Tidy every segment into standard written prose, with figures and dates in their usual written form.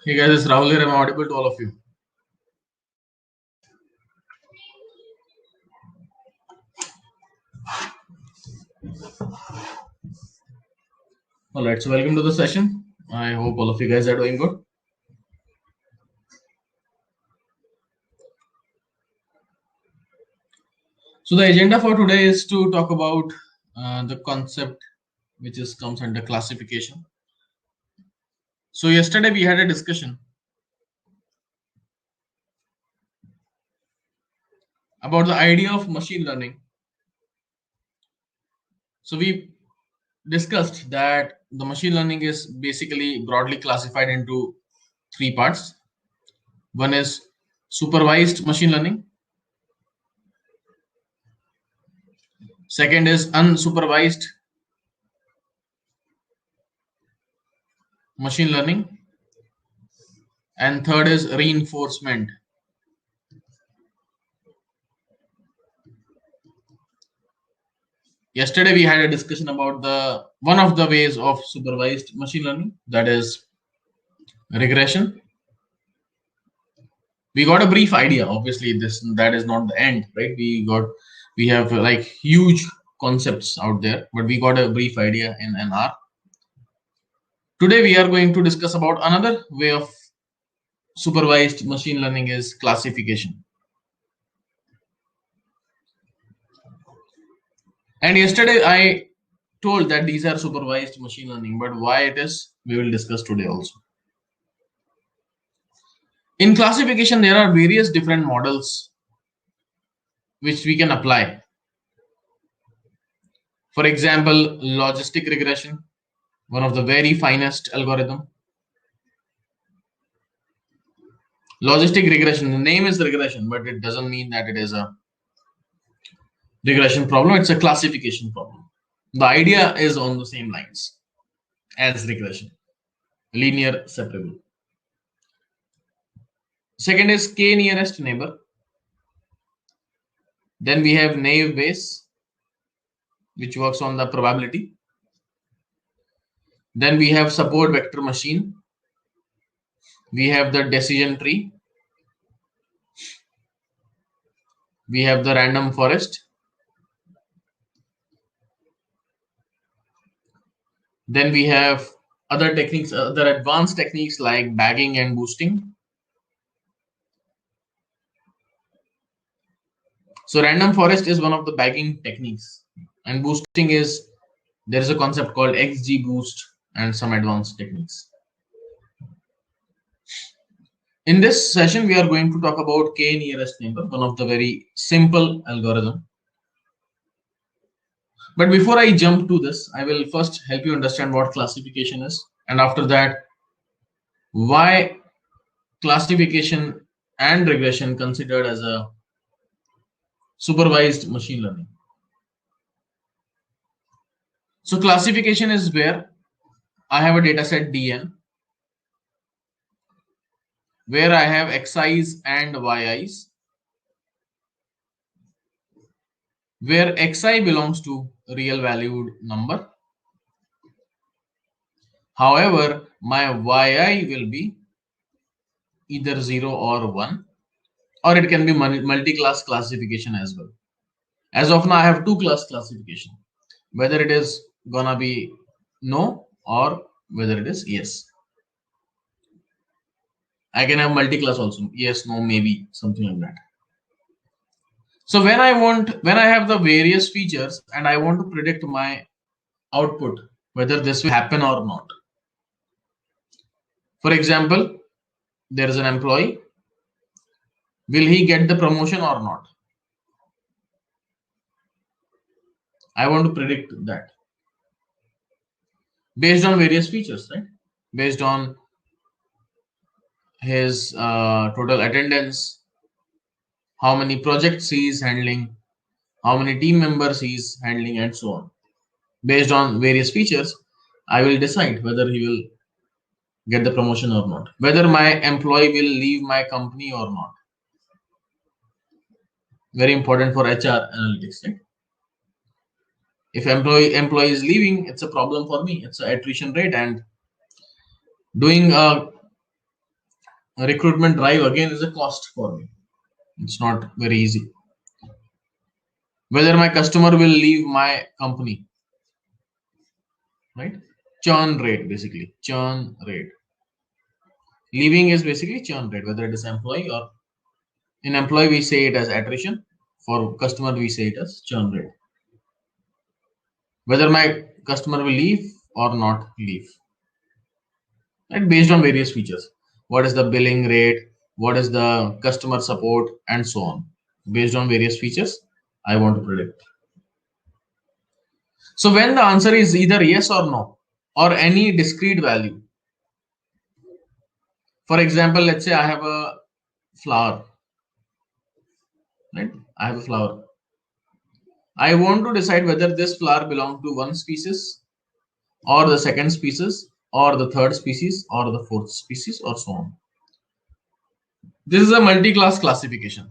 Hey guys, it's Rahul here. I'm audible to all of you. Alright, so welcome to the session. I hope all of you guys are doing good. So the agenda for today is to talk about the concept which comes under classification. So yesterday we had a discussion about the idea of machine learning. So we discussed that the machine learning is basically broadly classified into three parts. One is supervised machine learning. Second is unsupervised machine learning. And third is reinforcement. Yesterday we had a discussion about the one of the ways of supervised machine learning, that is regression. We got a brief idea. Obviously, that is not the end, right? We have like huge concepts out there, but we got a brief idea in an hour. Today we are going to discuss about another way of supervised machine learning is classification. And yesterday I told that these are supervised machine learning, but why it is, we will discuss today also. In classification, there are various different models which we can apply. For example, logistic regression, one of the very finest algorithm. Logistic regression, the name is regression, but it doesn't mean that it is a regression problem. It's a classification problem. The idea is on the same lines as regression, linear separable. Second is k nearest neighbor. Then we have naive Bayes, which works on the probability. Then we have support vector machine. We have the decision tree. We have the random forest. Then we have other techniques, other advanced techniques like bagging and boosting. So random forest is one of the bagging techniques, and boosting is, there is a concept called XGBoost and some advanced techniques. In this session, we are going to talk about k nearest neighbor, one of the very simple algorithm. But before I jump to this, I will first help you understand what classification is, and after that, why classification and regression considered as a supervised machine learning. So classification is where I have a data set Dn, where I have xi's and yi's, where xi belongs to real valued number. However, my yi will be either 0 or 1, or it can be multi-class classification as well. As of now, I have two class classification, whether it is gonna be no or whether it is yes. I can have multi-class also, yes, no, maybe, something like that. So when I have the various features and I want to predict my output, whether this will happen or not. For example, there is an employee. Will he get the promotion or not? I want to predict that based on various features, right? Based on his total attendance, how many projects he is handling, how many team members he is handling, and so on. Based on various features, I will decide whether he will get the promotion or not, whether my employee will leave my company or not. Very important for HR analytics, right? If employee is leaving, it's a problem for me. It's an attrition rate, and doing a recruitment drive again is a cost for me. It's not very easy. Whether my customer will leave my company, right? Churn rate, basically. Churn rate. Leaving is basically churn rate, whether it is employee or in employee, we say it as attrition. For customer, we say it as churn rate. Whether my customer will leave or not leave. Right? Based on various features. What is the billing rate? What is the customer support? And so on. Based on various features, I want to predict. So when the answer is either yes or no, or any discrete value. For example, let's say I have a flower. Right? I have a flower. I want to decide whether this flower belongs to one species or the second species or the third species or the fourth species or so on. This is a multi-class classification.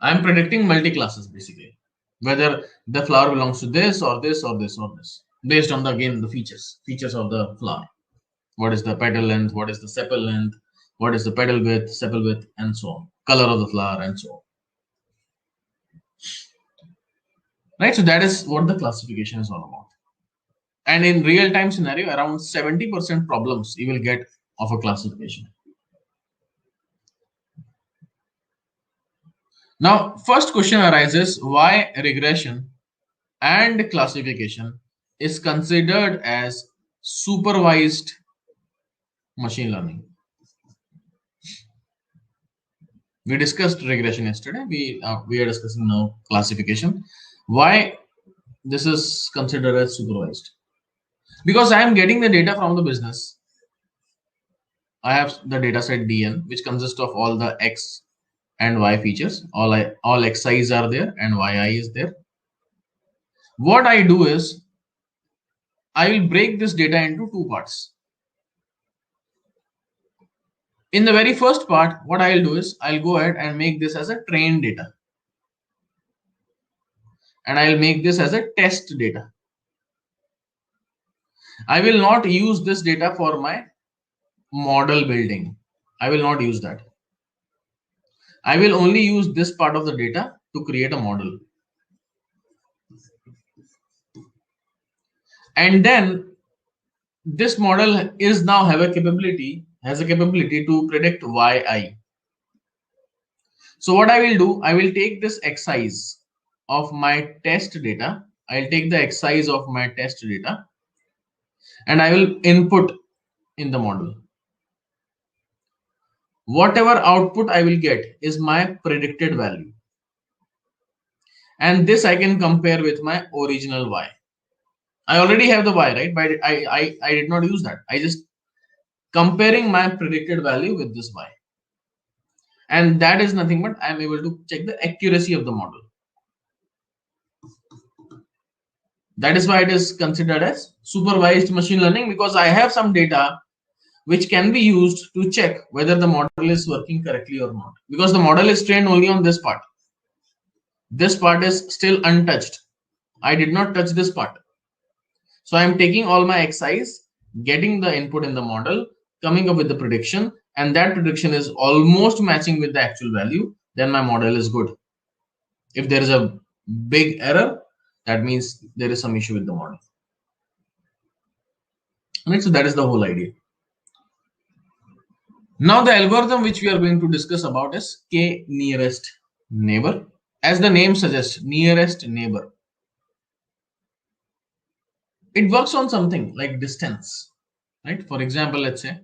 I am predicting multi-classes basically, whether the flower belongs to this or this or this or this, based on the again the features of the flower. What is the petal length? What is the sepal length? What is the petal width, sepal width, and so on. Color of the flower and so on. Right, so that is what the classification is all about. And in real-time scenario, around 70% problems you will get of a classification. Now, first question arises, why regression and classification is considered as supervised machine learning? We discussed regression yesterday. We are discussing now classification. Why this is considered as supervised? Because I am getting the data from the business. I have the data set DN, which consists of all the X and Y features. All Xi's are there and Yi is there. What I do is I will break this data into two parts. In the very first part, what I'll do is I'll go ahead and make this as a trained data. And I'll make this as a test data. I will not use this data for my model building. I will not use that. I will only use this part of the data to create a model. And then this model is now has a capability to predict Yi. So what I will do, I will take this Xi's of my test data. I'll take the Xi's of my test data and I will input in the model. Whatever output I will get is my predicted value. And this I can compare with my original Y. I already have the Y, right? But I did not use that. I just comparing my predicted value with this Y. And that is nothing but I am able to check the accuracy of the model. That is why it is considered as supervised machine learning, because I have some data which can be used to check whether the model is working correctly or not. Because the model is trained only on this part. This part is still untouched. I did not touch this part. So I am taking all my Xi's, getting the input in the model, coming up with the prediction, and that prediction is almost matching with the actual value, then my model is good. If there is a big error, that means there is some issue with the model. Right, so that is the whole idea. Now the algorithm which we are going to discuss about is K nearest neighbor. As the name suggests, nearest neighbor. It works on something like distance, right? For example, let's say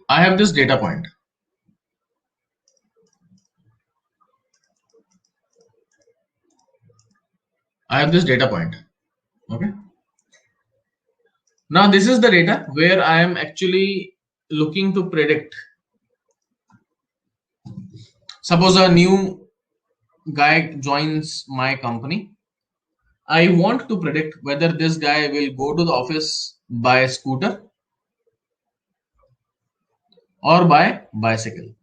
I have this data point. Okay. Now this is the data where I am actually looking to predict. Suppose a new guy joins my company. I want to predict whether this guy will go to the office by scooter or by bicycle.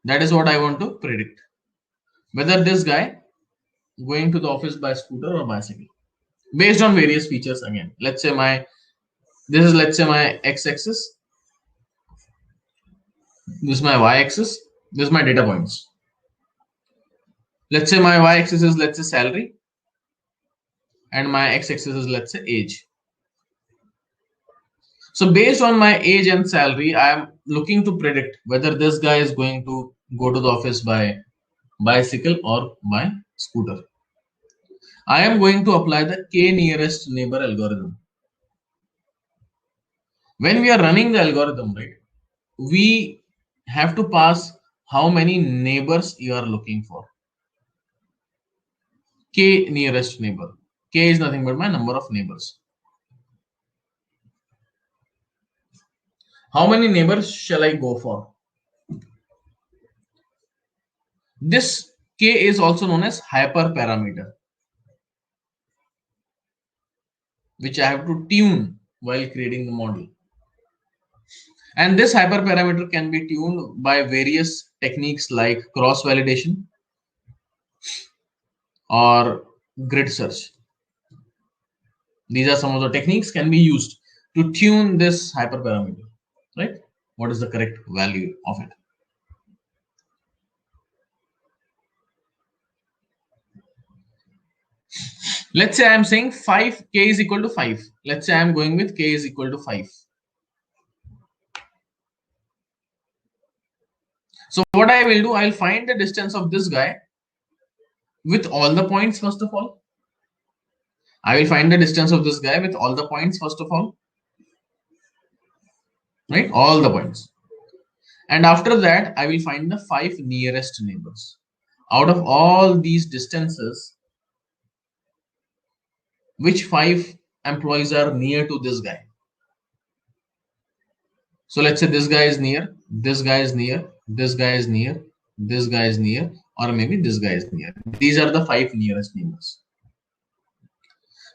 That is what I want to predict. Whether this guy going to the office by scooter or bicycle. Based on various features again. Let's say my x-axis. This is my y-axis. This is my data points. Let's say my y-axis is, let's say, salary, and my x-axis is, let's say, age. So based on my age and salary, I am looking to predict whether this guy is going to go to the office by bicycle or by scooter. I am going to apply the k nearest neighbor algorithm. When we are running the algorithm, right, we have to pass how many neighbors you are looking for. K nearest neighbor. K is nothing but my number of neighbors. How many neighbors shall I go for? This K is also known as hyperparameter, which I have to tune while creating the model. And this hyperparameter can be tuned by various techniques like cross validation or grid search. These are some of the techniques can be used to tune this hyperparameter, right? What is the correct value of it? Let's say I'm saying 5, k is equal to 5. Let's say I'm going with k is equal to 5. So what I will do, I'll find the distance of this guy with all the points first of all. I will find the distance of this guy with all the points first of all. Right? All the points. And after that, I will find the 5 nearest neighbors. Out of all these distances, which 5 employees are near to this guy? So let's say this guy is near, this guy is near, this guy is near, this guy is near, or maybe this guy is near. These are the 5 nearest neighbors.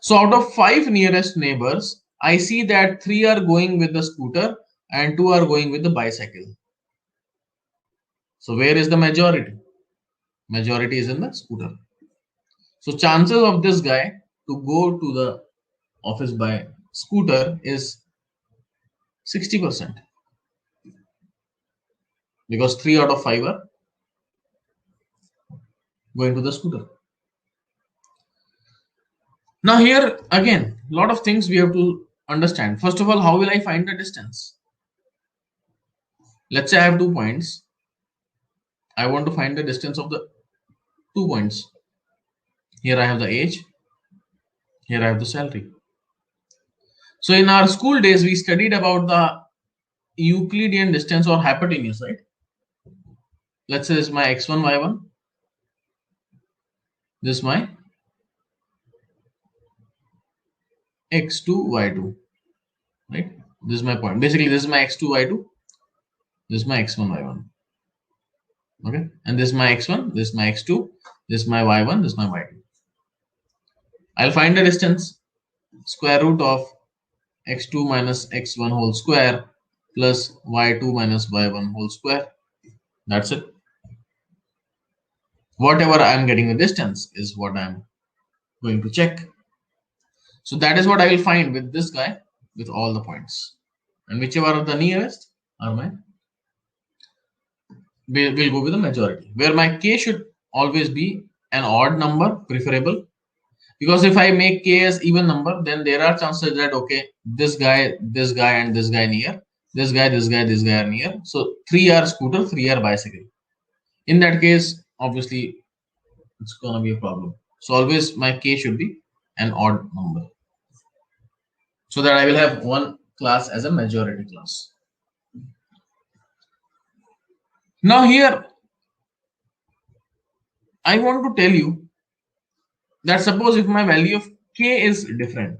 So out of 5 nearest neighbors, I see that 3 are going with the scooter and 2 are going with the bicycle. So where is the majority? Majority is in the scooter. So chances of this guy to go to the office by scooter is 60%. Because 3 out of 5 are going to the scooter. Now here again, a lot of things we have to understand. First of all, how will I find the distance? Let's say I have 2 points. I want to find the distance of the 2 points. Here I have the age. Here I have the salary. So in our school days, we studied about the Euclidean distance or hypotenuse, right? Let's say this is my x1, y1. This is my x2, y2, right? This is my point. Basically, this is my x2, y2. This is my x1, y1. Okay, and this is my x1, this is my x2, this is my y1, this is my y2. I'll find the distance, square root of x2 minus x1 whole square plus y2 minus y1 whole square. That's it. Whatever I'm getting the distance is what I'm going to check. So that is what I will find with this guy with all the points. And whichever are the nearest are my, will go with the majority. Where my k should always be an odd number, preferable. Because if I make k as even number, then there are chances that, okay, this guy, and this guy near, this guy are near. So 3 are scooter, 3 are bicycle. In that case, obviously, it's gonna be a problem. So always my k should be an odd number, so that I will have one class as a majority class. Now here, I want to tell you that suppose if my value of k is different,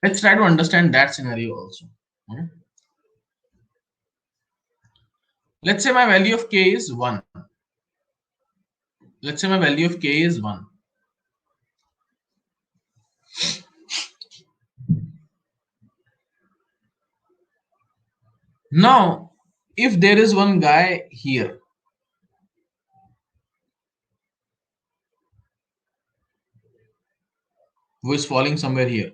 let's try to understand that scenario also. Okay? Let's say my value of k is 1. Let's say my value of k is 1. Now, if there is one guy here who is falling somewhere here,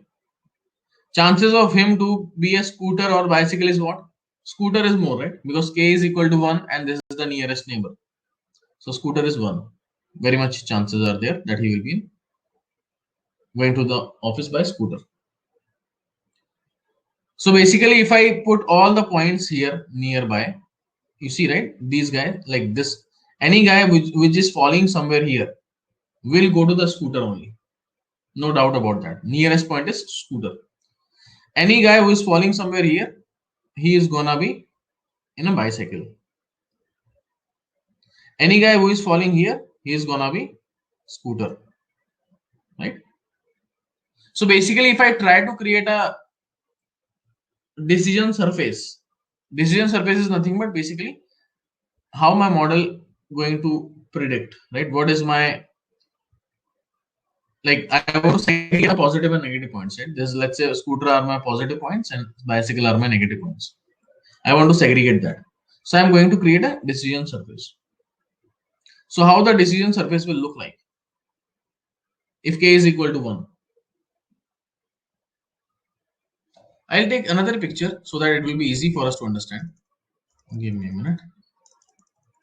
chances of him to be a scooter or bicycle is what? Scooter is more, right? Because k is equal to 1 and this is the nearest neighbor. So scooter is 1. Very much chances are there that he will be going to the office by scooter. So basically, if I put all the points here nearby, you see, right? These guys like this, any guy which is falling somewhere here will go to the scooter only. No doubt about that. Nearest point is scooter. Any guy who is falling somewhere here, he is gonna be in a bicycle. Any guy who is falling here, he is gonna be scooter, right? So basically, if I try to create a decision surface is nothing but basically how my model going to predict, right? What is my, like, I want to segregate the positive and negative points, right? This, let's say, scooter are my positive points and bicycle are my negative points. I want to segregate that. So I'm going to create a decision surface. So how the decision surface will look like if k is equal to 1? I'll take another picture so that it will be easy for us to understand. Give me a minute.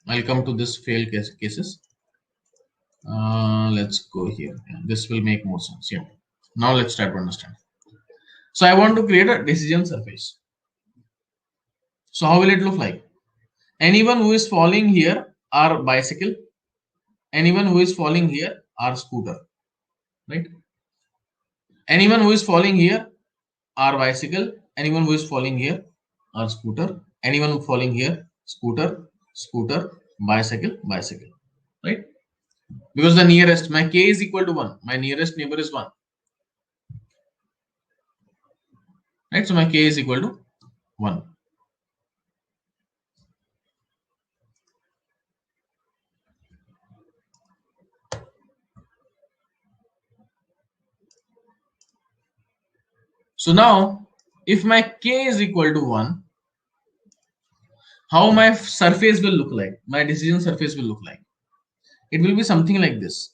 I'll come to this failed cases. Let's go here. Yeah, this will make more sense. Yeah. Now let's try to understand. So I want to create a decision surface. So how will it look like? Anyone who is falling here are bicycle. Anyone who is falling here are scooter. Right? Anyone who is falling here are bicycle. Anyone who is falling here are scooter. Anyone who is falling here, scooter, scooter, bicycle, bicycle. Right? Because the nearest, my k is equal to 1. My nearest neighbor is 1. Right? So my k is equal to 1. So now, if my k is equal to 1, how my surface will look like? My decision surface will look like. It will be something like this.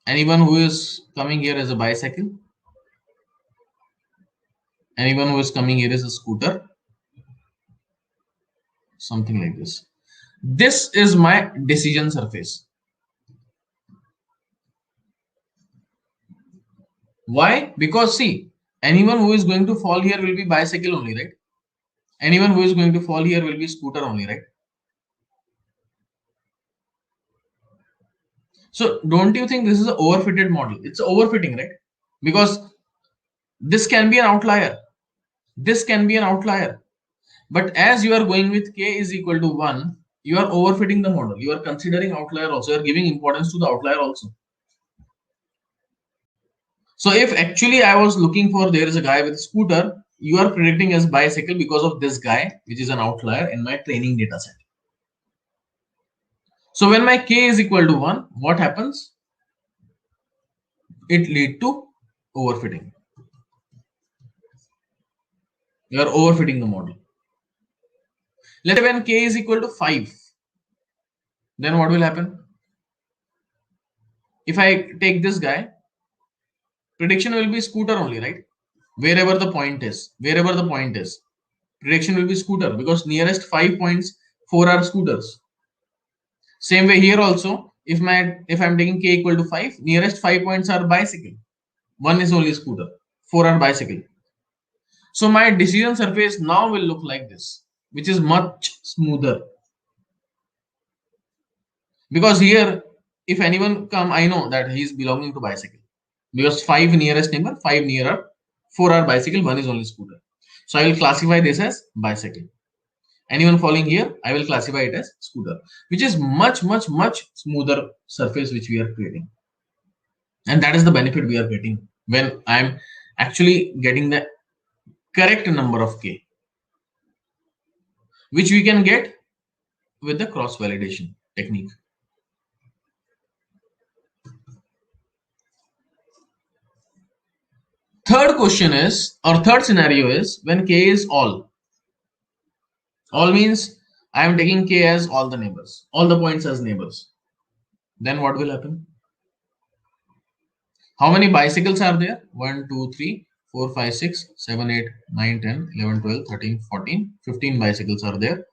Anyone who is coming here as a bicycle, anyone who is coming here as a scooter, something like this. This is my decision surface. Why? Because see, anyone who is going to fall here will be bicycle only, right? Anyone who is going to fall here will be scooter only, right? So don't you think this is an overfitted model? It's overfitting, right? Because this can be an outlier. This can be an outlier. But as you are going with k is equal to 1, you are overfitting the model. You are considering outlier also. You are giving importance to the outlier also. So if actually I was looking for, there is a guy with a scooter, you are predicting as bicycle because of this guy, which is an outlier in my training data set. So when my k is equal to 1, what happens? It lead to overfitting. You are overfitting the model. Let's say when k is equal to 5, then what will happen? If I take this guy, prediction will be scooter only, right? Wherever the point is, prediction will be scooter because nearest 5 points, 4 are scooters. Same way here also, if I'm taking k equal to 5, nearest 5 points are bicycle. 1 is only scooter, 4 are bicycle. So my decision surface now will look like this, which is much smoother. Because here, if anyone come, I know that he is belonging to bicycle. Because 5 nearest neighbor, 5 nearer, 4 are bicycle, 1 is only scooter. So I will classify this as bicycle. Anyone falling here, I will classify it as scooter, which is much smoother surface which we are creating. And that is the benefit we are getting when I'm actually getting the correct number of k, which we can get with the cross validation technique. Third question is, or third scenario is when k is all. All means I am taking k as all the neighbors, all the points as neighbors. Then what will happen? How many bicycles are there? 1, 2, 3, 4, 5, 6, 7, 8, 9, 10, 11, 12, 13, 14, 15 bicycles are there.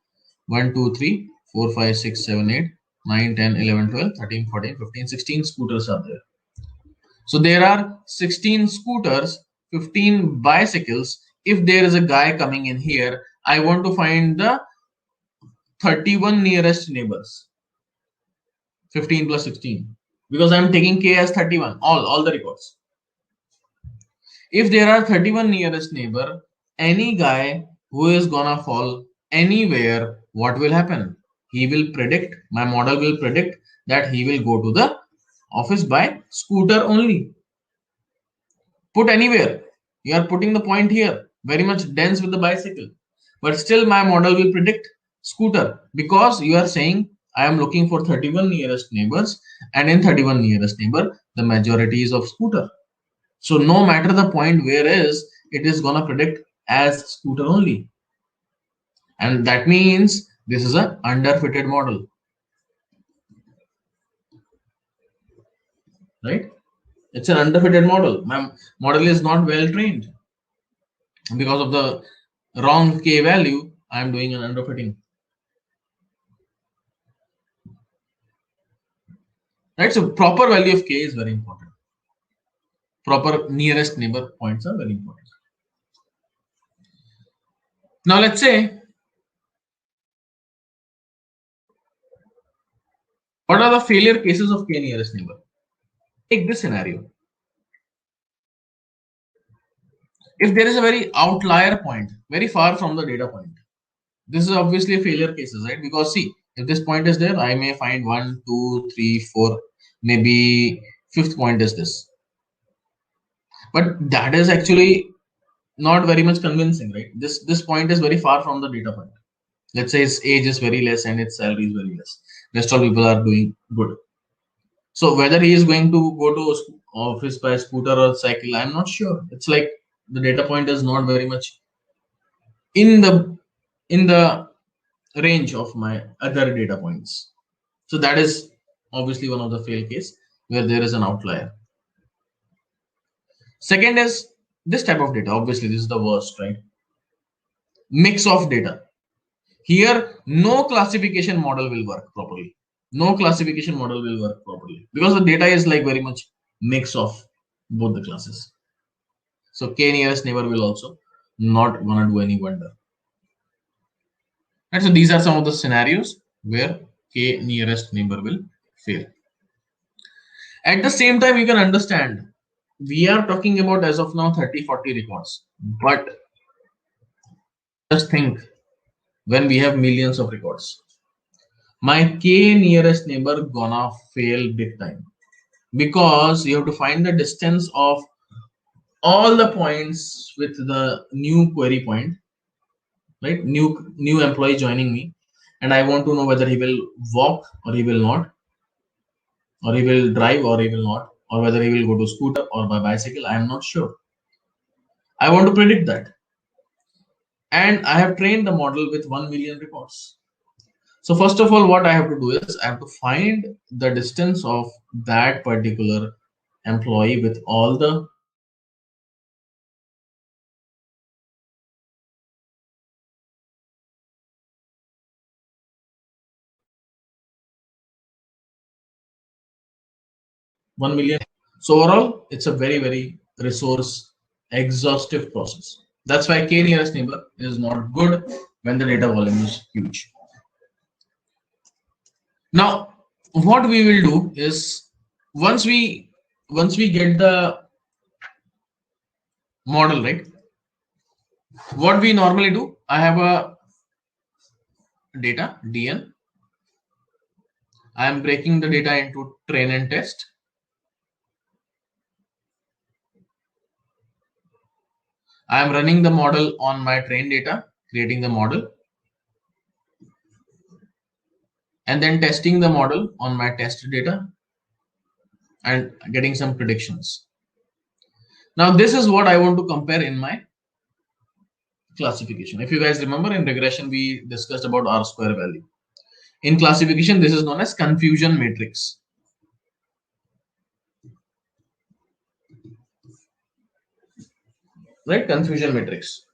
1, 2, 3, 4, 5, 6, 7, 8, 9, 10, 11, 12, 13, 14, 15, 16 scooters are there. So there are 16 scooters, 15 bicycles. If there is a guy coming in here, I want to find the 31 nearest neighbors. 15 plus 16. Because I'm taking k as 31, all the records. If there are 31 nearest neighbor, any guy who is gonna fall anywhere, what will happen? He will predict, my model will predict that he will go to the office by scooter only. Put anywhere. You are putting the point here, very much dense with the bicycle. But still my model will predict scooter because you are saying I am looking for 31 nearest neighbors, and in 31 nearest neighbor, the majority is of scooter. So no matter the point where is, it is gonna predict as scooter only. And that means this is an underfitted model. Right? It's an underfitted model. My model is not well trained. Because of the wrong k value, I am doing an underfitting. Right? So proper value of k is very important. Proper nearest neighbor points are very important. Now let's say, what are the failure cases of k nearest neighbor? Take this scenario. If there is a very outlier point, very far from the data point, this is obviously a failure cases, right? Because see, if this point is there, I may find 1, 2, 3, 4, maybe fifth point is this. But that is actually not very much convincing, right? This point is very far from the data point. Let's say its age is very less and its salary is very less. Rest all people are doing good. So whether he is going to go to office by scooter or cycle, I'm not sure. It's like the data point is not very much in the range of my other data points. So that is obviously one of the fail case where there is an outlier. Second is this type of data. Obviously, this is the worst, right? Mix of data. Here, no classification model will work properly. No classification model will work properly because the data is like very much mix of both the classes. So k nearest neighbor will also not gonna do any wonder. And so these are some of the scenarios where k nearest neighbor will fail. At the same time, you can understand we are talking about as of now 30-40 records, but just think when we have millions of records, my k nearest neighbor gonna fail big time because you have to find the distance of all the points with the new query point, right? New employee joining me, and I want to know whether he will walk or he will not, or he will drive or he will not, or whether he will go to scooter or by bicycle. I am not sure. I want to predict that. And I have trained the model with 1 million records. So first of all, what I have to do is I have to find the distance of that particular employee with all the one million. So overall, it's a very, very resource exhaustive process. That's why k nearest neighbor is not good when the data volume is huge. Now, what we will do is once we get the model right, what we normally do, I have a data dn. I am breaking the data into train and test. I am running the model on my train data, creating the model, and then testing the model on my test data and getting some predictions. Now this is what I want to compare in my classification. If you guys remember, in regression we discussed about R square value. In classification, this is known as confusion matrix. Right? Confusion matrix.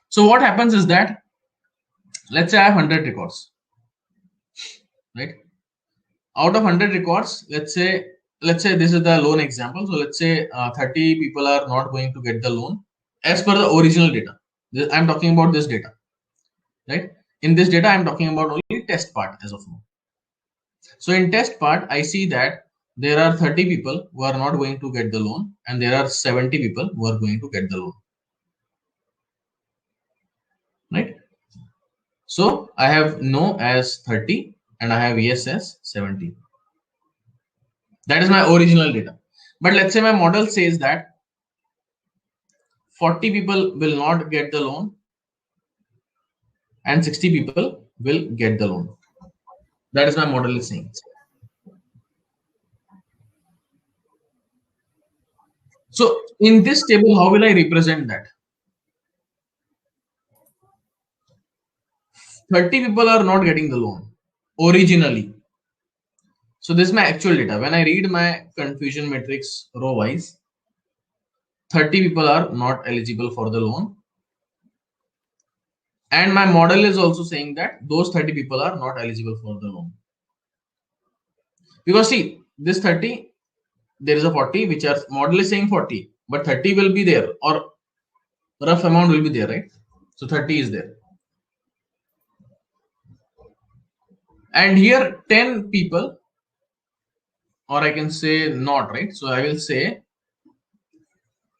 So what happens is that, let's say I have 100 records, right? Out of 100 records, let's say this is the loan example. So let's say 30 people are not going to get the loan as per the original data. I'm talking about this data, right? In this data, I'm talking about only test part as of now. So in test part, I see that there are 30 people who are not going to get the loan, and there are 70 people who are going to get the loan, right? So I have no as 30 and I have yes as 70. That is my original data. But let's say my model says that 40 people will not get the loan and 60 people will get the loan. That is my model is saying. So in this table, how will I represent that? 30 people are not getting the loan originally. So this is my actual data. When I read my confusion matrix row wise, 30 people are not eligible for the loan. And my model is also saying that those 30 people are not eligible for the loan. Because see, this 30, there is a 40, which are model is saying 40, but 30 will be there, or rough amount will be there, right? So 30 is there. And here 10 people, or I can say not, right? So I will say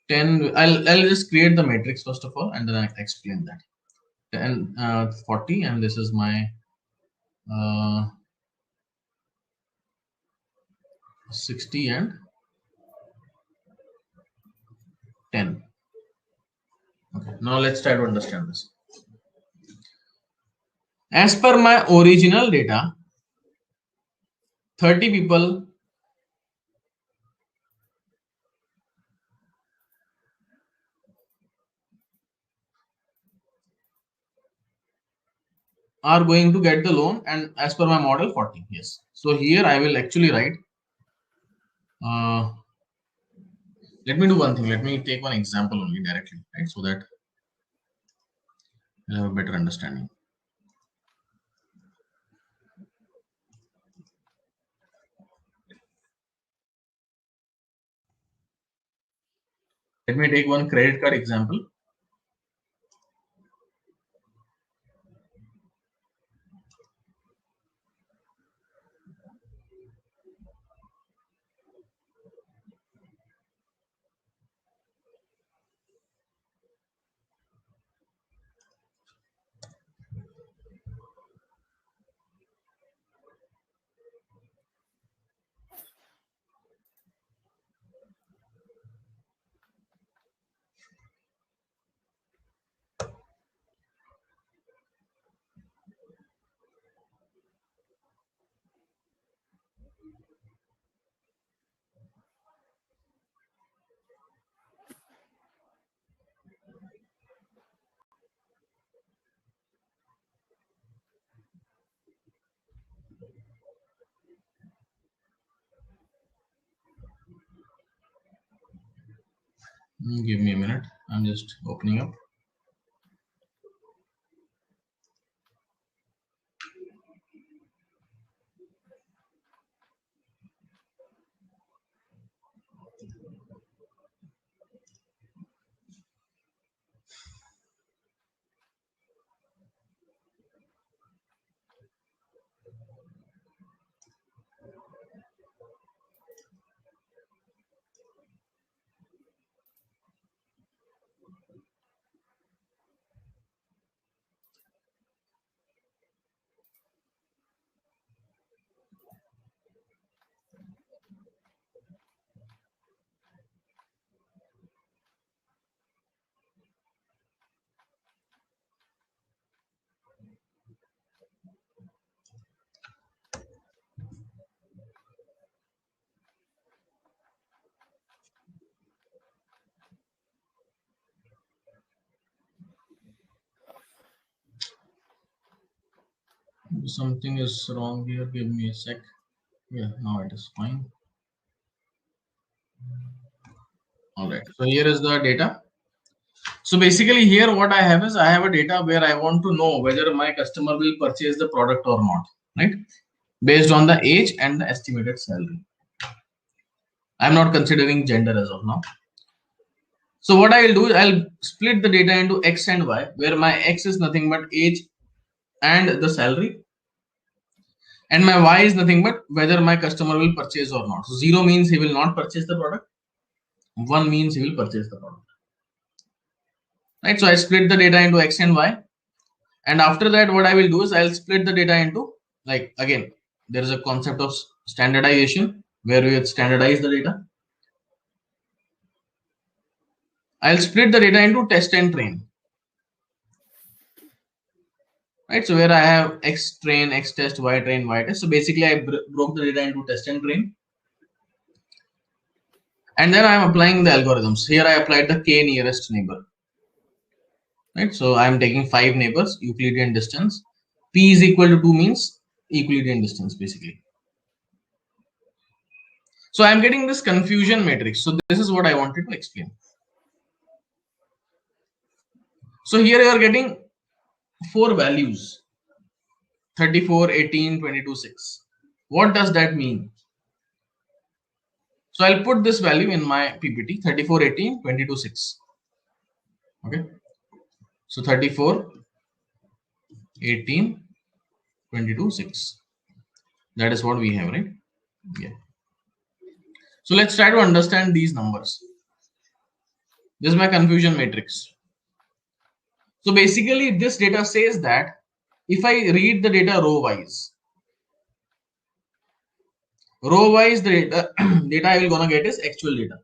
10, I'll just create the matrix first of all, and then I explain that. And 40, and this is my 60 and 10. Okay, now let's try to understand this. As per my original data, 30 people are going to get the loan, and as per my model 40. Yes. So here I will actually write, let me do one thing. Let me take one example only directly, right? So that you'll have a better understanding. Let me take one credit card example. Give me a minute. I'm just opening up. Something is wrong here. Give me a sec. Yeah, now it is fine. All right. So here is the data. So basically here what I have is I have a data where I want to know whether my customer will purchase the product or not, right? Based on the age and the estimated salary. I'm not considering gender as of now. So what I will do is I'll split the data into X and Y, where my X is nothing but age and the salary, and my Y is nothing but whether my customer will purchase or not. So 0 means he will not purchase the product, 1 means he will purchase the product. Right, so I split the data into X and Y, and after that what I will do is I'll split the data into, like, again, there is a concept of standardization where we will standardize the data. I'll split the data into test and train. Right, so where I have X train, X test, Y train, Y test. So basically I broke the data into test and train. And then I'm applying the algorithms. Here I applied the k nearest neighbor. Right, so I'm taking 5 neighbors, Euclidean distance. P is equal to 2 means Euclidean distance basically. So I'm getting this confusion matrix. So this is what I wanted to explain. So here you are getting 4 values: 34, 18, 22, 6. What does that mean? So I'll put this value in my PPT: 34, 18, 22, 6. Okay. So 34, 18, 22, 6. That is what we have, right? Yeah. So let's try to understand these numbers. This is my confusion matrix. So basically this data says that if I read the data row wise, the data I will gonna get is actual data.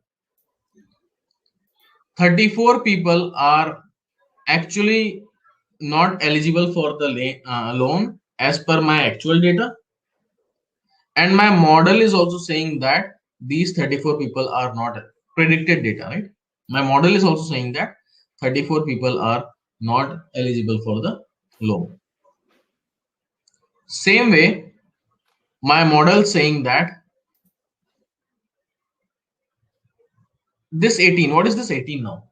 34 people are actually not eligible for the loan as per my actual data, and my model is also saying that these 34 people are not predicted data, right? My model is also saying that 34 people are not eligible for the loan. Same way, my model saying that this 18, what is this 18 now?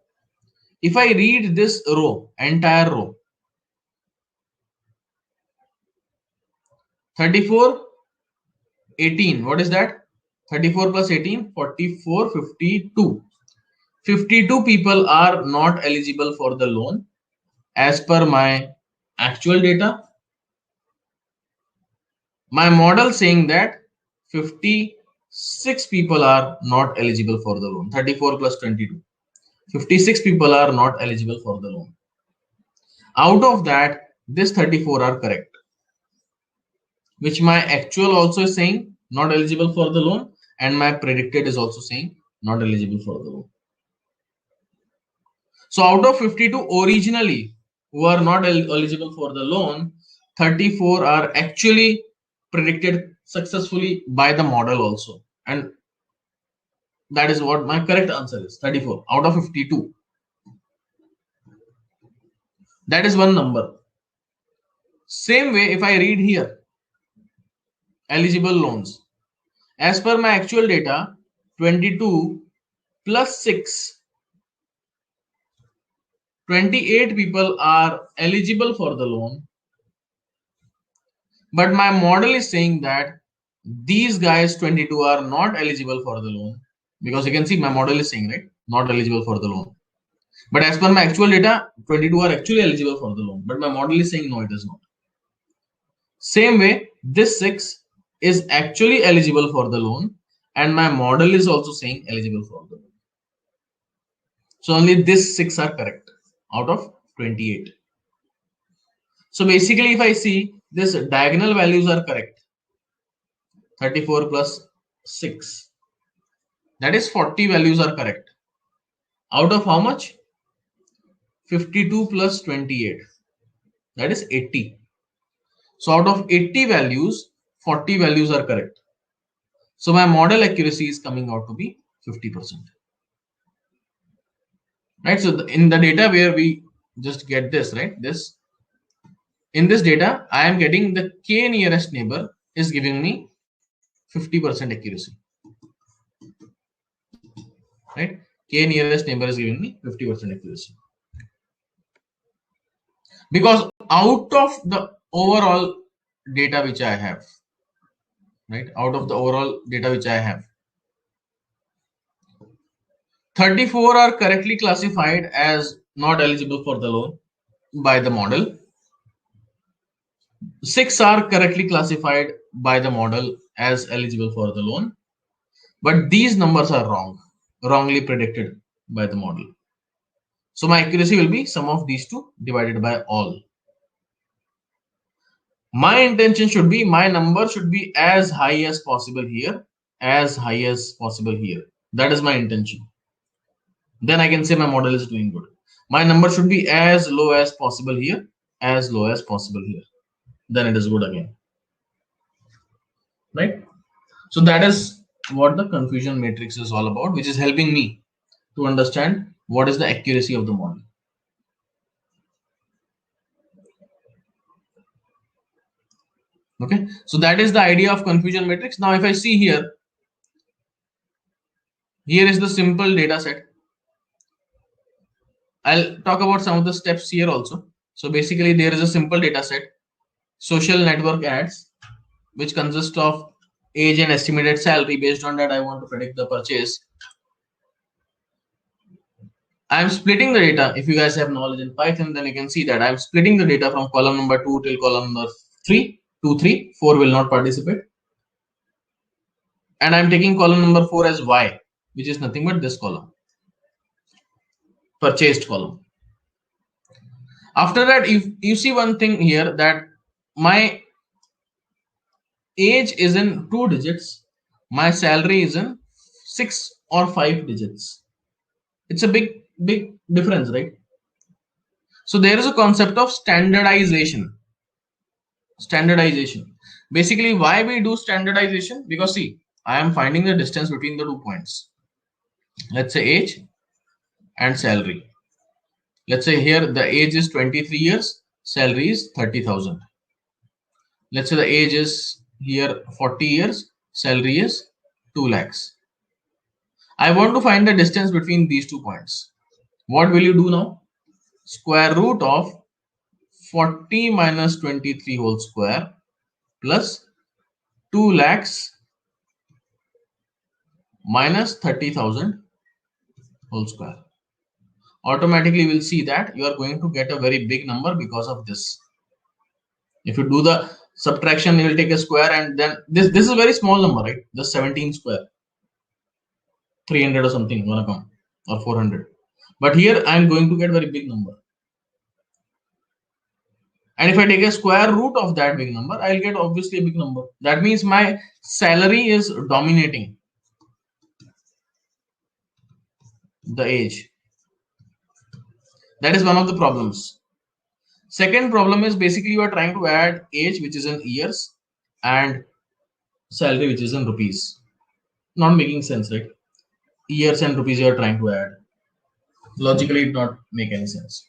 If I read this row, entire row, 34, 18, what is that? 34 plus 18, 44, 52. 52 people are not eligible for the loan as per my actual data. My model saying that 56 people are not eligible for the loan. 34 plus 22. 56 people are not eligible for the loan. Out of that, this 34 are correct, which my actual also is saying not eligible for the loan, and my predicted is also saying not eligible for the loan. So out of 52 originally who are not eligible for the loan, 34 are actually predicted successfully by the model also, and that is what my correct answer is: 34 out of 52. That is one number. Same way, if I read here eligible loans, as per my actual data, 22 plus 6, 28 people are eligible for the loan, but my model is saying that these guys 22 are not eligible for the loan, because you can see my model is saying, right, not eligible for the loan. But as per my actual data, 22 are actually eligible for the loan, but my model is saying no, it is not. Same way, this 6 is actually eligible for the loan, and my model is also saying eligible for the loan. So only this 6 are correct out of 28. So basically, if I see this diagonal values are correct, 34 plus 6, that is 40 values are correct. Out of how much? 52 plus 28, that is 80. So out of 80 values, 40 values are correct. So my model accuracy is coming out to be 50%. Right? So in the data where we just get this, right? This in this data, I am getting the k nearest neighbor is giving me 50% accuracy. Right? K nearest neighbor is giving me 50% accuracy. Because out of the overall data which I have, right? Out of the overall data which I have, 34 are correctly classified as not eligible for the loan by the model. 6 are correctly classified by the model as eligible for the loan. But these numbers are wrongly predicted by the model. So my accuracy will be sum of these two divided by all. My intention should be, my number should be as high as possible here, as high as possible here. That is my intention. Then I can say my model is doing good. My number should be as low as possible here, as low as possible here. Then it is good again. Right? So that is what the confusion matrix is all about, which is helping me to understand what is the accuracy of the model. Okay, so that is the idea of confusion matrix. Now, if I see here, here is the simple data set. I'll talk about some of the steps here also. So basically, there is a simple data set, social network ads, which consists of age and estimated salary. Based on that, I want to predict the purchase. I'm splitting the data. If you guys have knowledge in Python, then you can see that I'm splitting the data from column number 2 till column number 3. 2, 3, 4 will not participate. And I'm taking column number 4 as Y, which is nothing but this column, purchased column. After that, if you see one thing here, that my age is in 2 digits, my salary is in 6 or 5 digits. It's a big difference, right? So there is a concept of standardization. Basically, why we do standardization? Because see, I am finding the distance between the 2 points. Let's say age and salary. Let's say here the age is 23 years, salary is 30,000. Let's say the age is here 40 years, salary is 2 lakhs. I want to find the distance between these 2 points. What will you do now? Square root of 40 minus 23 whole square plus 2 lakhs minus 30,000 whole square. Automatically we'll see that you are going to get a very big number because of this. If you do the subtraction, you will take a square, and then this is a very small number, right? Just 17 square, 300 or something gonna come, or 400. But here I am going to get very big number. And if I take a square root of that big number, I'll get obviously a big number. That means my salary is dominating the age. That is one of the problems. Second problem is basically you are trying to add age, which is in years, and salary, which is in rupees. Not making sense, right? Years and rupees you are trying to add. Logically, it not make any sense.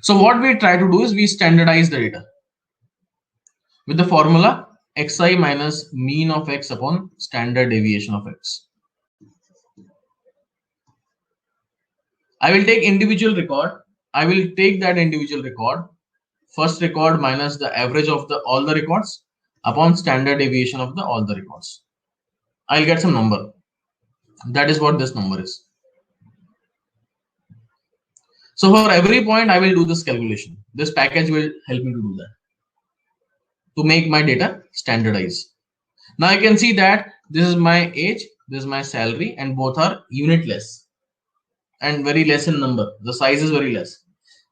So what we try to do is we standardize the data with the formula xi minus mean of x upon standard deviation of x. I will take individual record. I will take that individual record, first record minus the average of all the records upon standard deviation of all the records. I'll get some number. That is what this number is. So for every point, I will do this calculation. This package will help me to do that, to make my data standardized. Now I can see that this is my age, this is my salary, and both are unitless and very less in number. The size is very less.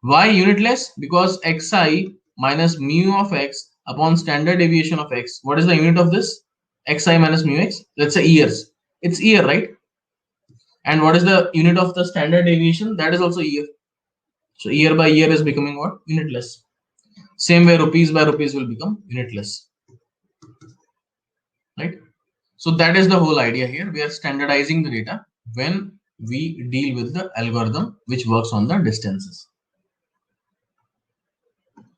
Why unitless? Because xi minus mu of x upon standard deviation of x. What is the unit of this? Xi minus mu x. Let's say years. It's year, right? And what is the unit of the standard deviation? That is also year. So year by year is becoming what? Unitless. Same way rupees by rupees will become unitless. Right? So that is the whole idea here. We are standardizing the data when we deal with the algorithm which works on the distances.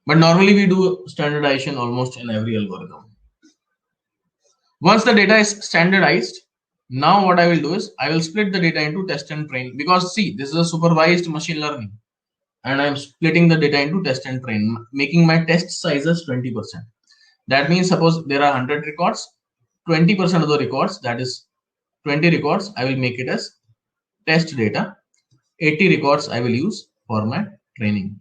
But normally we do standardization almost in every algorithm. Once the data is standardized, now what I will do is I will split the data into test and train, because see, this is a supervised machine learning and I'm splitting the data into test and train, making my test size as 20%. That means suppose there are 100 records, 20% of the records, that is 20 records, I will make it as test data. 80 records I will use for my training.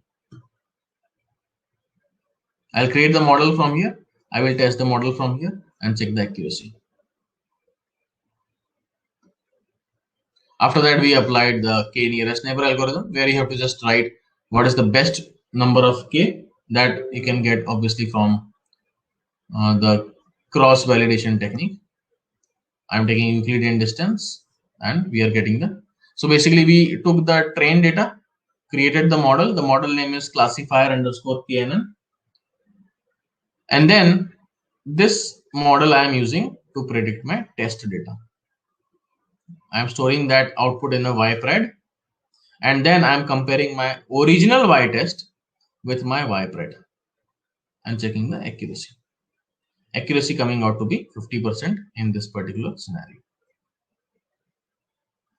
I'll create the model from here. I will test the model from here and check the accuracy. After that, we applied the k nearest neighbor algorithm, where you have to just write what is the best number of k that you can get, obviously, from the cross validation technique. I'm taking Euclidean distance and we are getting the. So basically, we took the train data, created the model. The model name is classifier underscore KNN. And then this model I am using to predict my test data. I am storing that output in a ypred, and then I am comparing my original y test with my ypred and checking the accuracy. Accuracy coming out to be 50% in this particular scenario.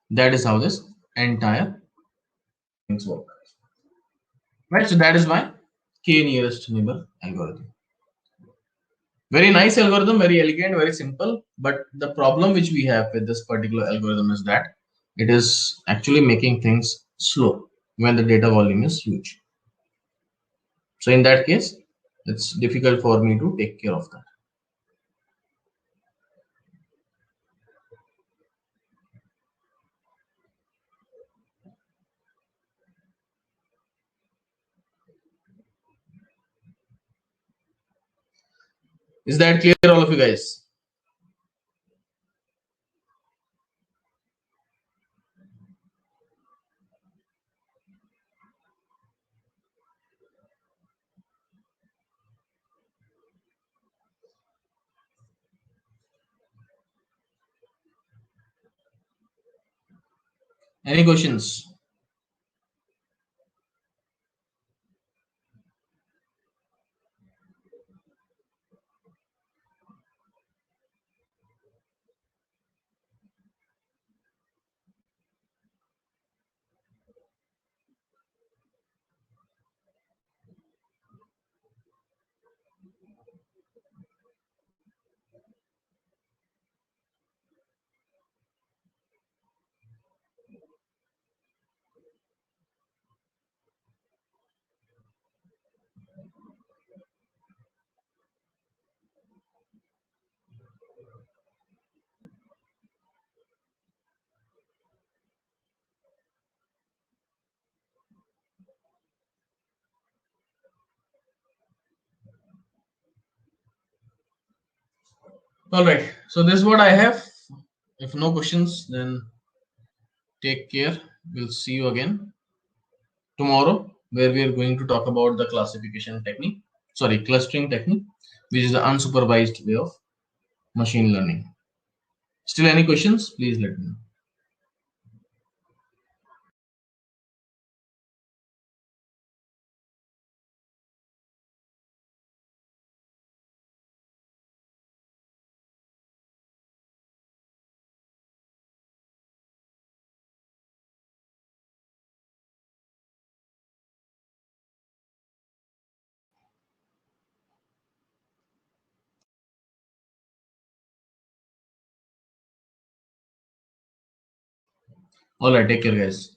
That is how this entire things work. Right, so that is my k nearest neighbor algorithm. Very nice algorithm, very elegant, very simple. But the problem which we have with this particular algorithm is that it is actually making things slow when the data volume is huge. So in that case, it's difficult for me to take care of that. Is that clear, all of you guys? Any questions? All right. So this is what I have. If no questions, then take care. We'll see you again tomorrow, where we are going to talk about the classification technique. Sorry, clustering technique, which is the unsupervised way of machine learning. Still any questions? Please let me know. All right, take care, guys.